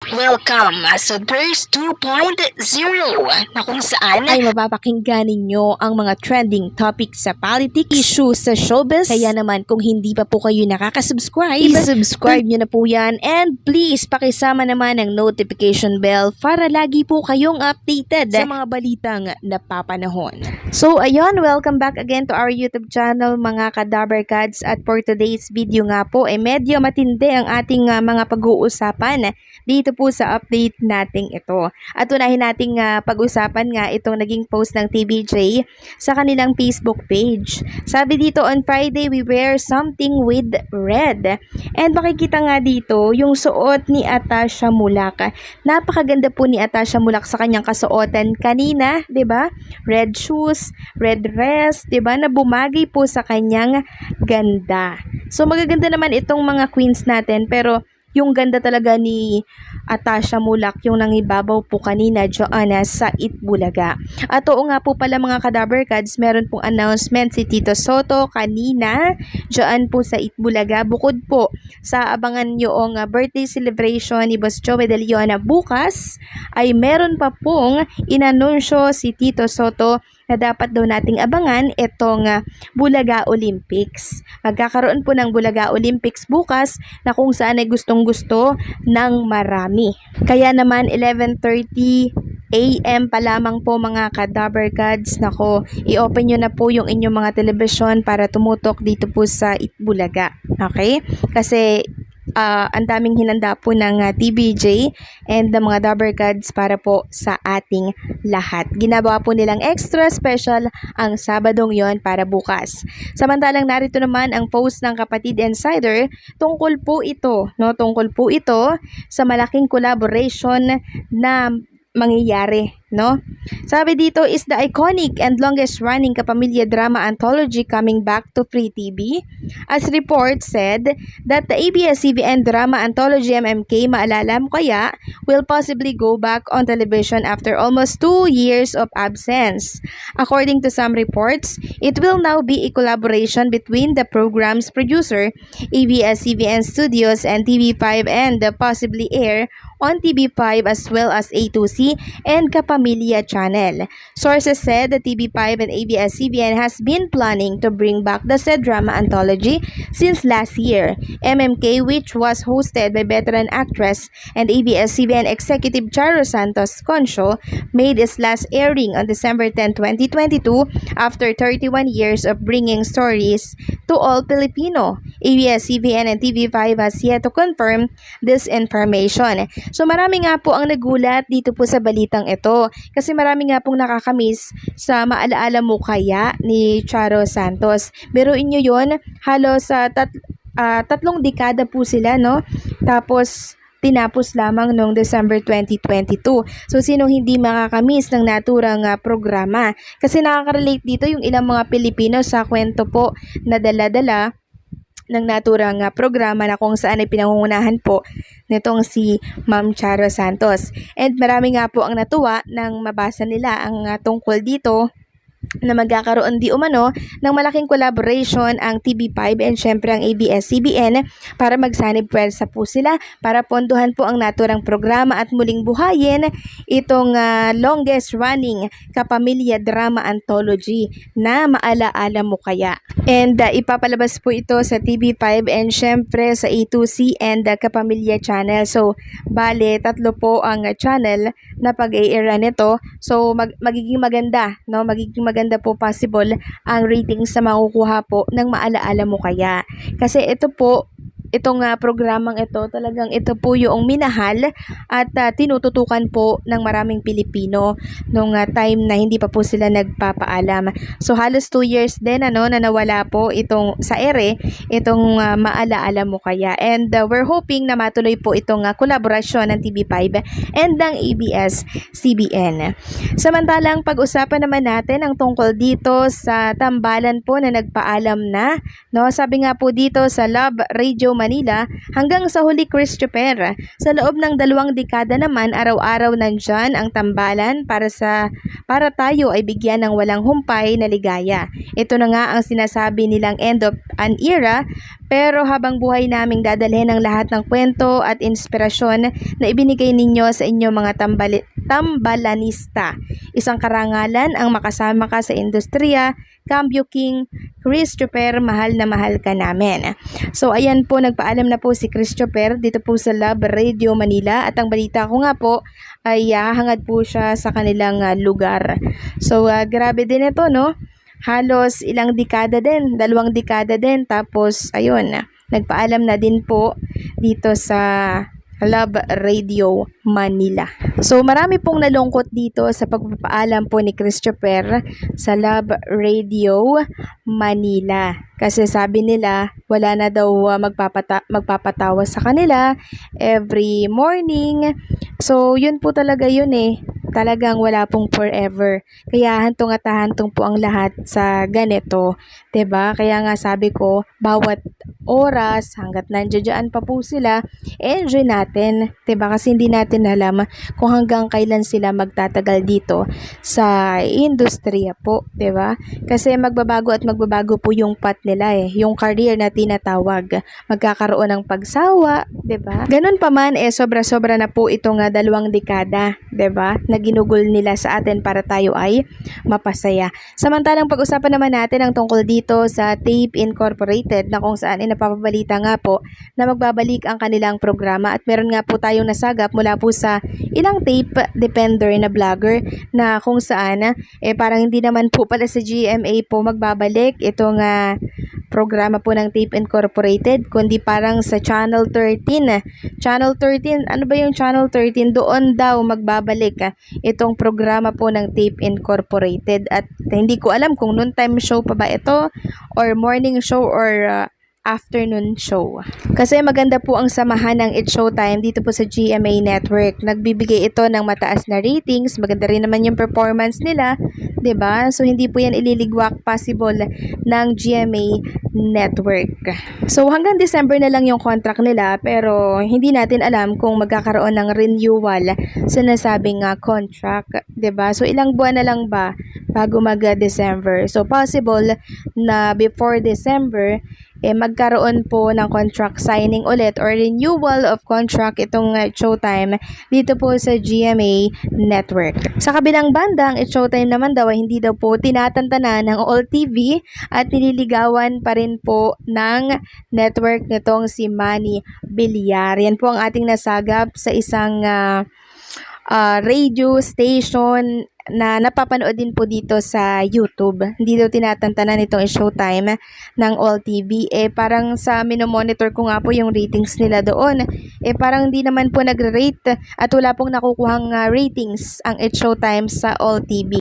Welcome sa Burst 2.0 na kung saan ay mapapakinggan ninyo ang mga trending topics sa politics, issues sa showbiz. Kaya naman kung hindi pa po kayo nakaka-subscribe, i-subscribe nyo na po yan. And please, pakisama naman ang notification bell para lagi po kayong updated sa mga balitang napapanahon. So ayun, welcome back again to our YouTube channel mga Kadabarkads. At for today's video nga po, medyo matindi ang ating mga pag-uusapan dito po sa update nating ito. At unahin nating pag-usapan nga itong naging post ng TVJ sa kanilang Facebook page. Sabi dito, on Friday we wear something with red. And makikita nga dito yung suot ni Atasha Mulak. Napakaganda po ni Atasha Mulak sa kanyang kasuotan kanina, 'di ba? Red shoes, red dress, 'di ba? Na bumagay po sa kanyang ganda. So magaganda naman itong mga queens natin, pero yung ganda talaga ni Atasha Mulak yung nangibabaw po kanina dyan sa Itbulaga. At oo nga po pala mga Kadabarkads, meron pong announcement si Tito Soto kanina dyan po sa Itbulaga. Bukod po sa abangan yung birthday celebration ni Boss Joey De Leon bukas, ay meron pa pong inanunsyo si Tito Soto na dapat daw nating abangan itong Bulaga Olympics. Magkakaroon po ng Bulaga Olympics bukas na kung saan ay gustong-gusto ng marami. Kaya naman 11:30 AM pa lamang po mga Kadabarkads. Nako, i-open nyo na po yung inyong mga telebisyon para tumutok dito po sa Itbulaga. Okay? Kasi ang daming hinanda po ng TVJ and the mga Dabarkads para po sa ating lahat. Ginawa po nilang extra special ang Sabadong yon para bukas. Samantalang narito naman ang post ng Kapatid Insider tungkol po ito sa malaking collaboration na mangyayari, no? Sabi dito, is the iconic and longest running Kapamilya drama anthology coming back to Free TV? As reports said that the ABS-CBN drama anthology MMK Maalala Mo Kaya will possibly go back on television after almost 2 years of absence. According to some reports, it will now be a collaboration between the program's producer, ABS-CBN Studios and TV5, and possibly air on TV5 as well as A2C and Kapamilya Channel. Sources said that TV5 and ABS-CBN has been planning to bring back the said drama anthology since last year. MMK, which was hosted by veteran actress and ABS-CBN executive Charo Santos Concho, made its last airing on December 10, 2022 after 31 years of bringing stories to all Filipino. ABS-CBN and TV5 has yet to confirm this information. So marami nga po ang nagulat dito po sa balitang ito kasi marami nga pong nakakamiss sa Maalaala Mo Kaya ni Charo Santos. Biruin nyo yun, halos sa tatlong dekada po sila, no? Tapos tinapos lamang noong December 2022. So sino hindi makakamiss ng naturang programa? Kasi nakaka-relate dito yung ilang mga Pilipino sa kwento po na dala-dala ng naturang programa na kung saan ay pinangungunahan po nitong si Ma'am Charo Santos. And marami nga po ang natuwa nang mabasa nila ang tungkol dito na magkakaroon di umano ng malaking collaboration ang TV5 and syempre ang ABS-CBN para magsanib pwersa po sila para ponduhan po ang naturang programa at muling buhayin itong longest running Kapamilya drama anthology na Maalaala Mo Kaya. And ipapalabas po ito sa TV5 and syempre sa A2C and Kapamilya Channel. So bale, tatlo po ang channel na pag-i-aira nito. So magiging maganda, no? Magiging maganda po possible ang ratings sa makukuha po ng Maalaala Mo Kaya. Kasi itong programang ito, talagang ito po yung minahal at tinututukan po ng maraming Pilipino nung time na hindi pa po sila nagpapaalam. So halos 2 years din na nawala po itong sa ere, itong Maalaala Mo Kaya. And we're hoping na matuloy po itong kolaborasyon ng TV5 and ng ABS-CBN. Samantalang pag-usapan naman natin ang tungkol dito sa tambalan po na nagpaalam na, no? Sabi nga po dito sa Love Radio Manila hanggang sa huli Christopher. Sa loob ng 2 dekada naman, araw-araw nandyan ang tambalan para tayo ay bigyan ng walang humpay na ligaya. Ito na nga ang sinasabi nilang end of an era, pero habang buhay naming dadalhin ang lahat ng kwento at inspirasyon na ibinigay ninyo sa inyong mga tambalanista. Isang karangalan ang makasama ka sa industriya. Cambio King, Christopher, mahal na mahal ka namin. So ayan po, nagpaalam na po si Christopher dito po sa Love Radio Manila, at ang balita ko nga po ay hahangad po siya sa kanilang lugar. So grabe din ito, no? Halos ilang dekada din, 2 dekada din, tapos ayun, nagpaalam na din po dito sa Love Radio Manila. So marami pong nalungkot dito sa pagpapaalam po ni Christopher sa Love Radio Manila. Kasi sabi nila wala na daw magpapatawa sa kanila every morning. So yun po talaga yun eh. Talagang wala pong forever. Kaya hantong at hantong po ang lahat sa ganito. 'Di ba? Kaya nga sabi ko, bawat oras hanggat nandiyan pa po sila, enjoy natin. 'Di ba? Kasi hindi natin alam kung hanggang kailan sila magtatagal dito sa industriya po, 'di ba? Kasi magbabago at magbabago po yung path nila eh, yung career na tinatawag. Magkakaroon ng pagsawa, 'di ba? Ganun pa man sobra-sobra na po itong 2 dekada, 'di ba? Na ginugol nila sa atin para tayo ay mapasaya. Samantalang pag-usapan naman natin ang tungkol dito sa Tape Incorporated, na kung saan ay napapabalita nga po na magbabalik ang kanilang programa, at meron nga po tayong nasagap mula po sa ilang tape depender na vlogger na kung saan parang hindi naman po pala sa GMA po magbabalik itong programa po ng Tape Incorporated, kundi parang sa Channel 13. Channel 13, ano ba yung Channel 13? Doon daw magbabalik itong programa po ng Tape Incorporated, at hindi ko alam kung noontime show pa ba ito or morning show or afternoon show. Kasi maganda po ang samahan ng It's Showtime dito po sa GMA Network. Nagbibigay ito ng mataas na ratings, maganda rin naman yung performance nila, 'di ba? So hindi po yan ililigwak possible ng GMA Network. So hanggang December na lang yung contract nila, pero hindi natin alam kung magkakaroon ng renewal sa nasabing contract, 'di ba? So ilang buwan na lang ba bago mag-December? So possible na before December magkaroon po ng contract signing ulit or renewal of contract itong Showtime dito po sa GMA Network. Sa kabilang banda, ang Showtime naman daw ay hindi daw po tinatantanan ng All TV at nililigawan pa rin po ng network nitong si Manny Villar. Yan po ang ating nasagap sa isang radio station na napapanood din po dito sa YouTube. Hindi daw tinatantanan itong Showtime ng All TV. Parang sa minomonitor ko nga po yung ratings nila doon. Parang hindi naman po nagre-rate at wala pong nakukuhang ratings ang Showtime sa All TV.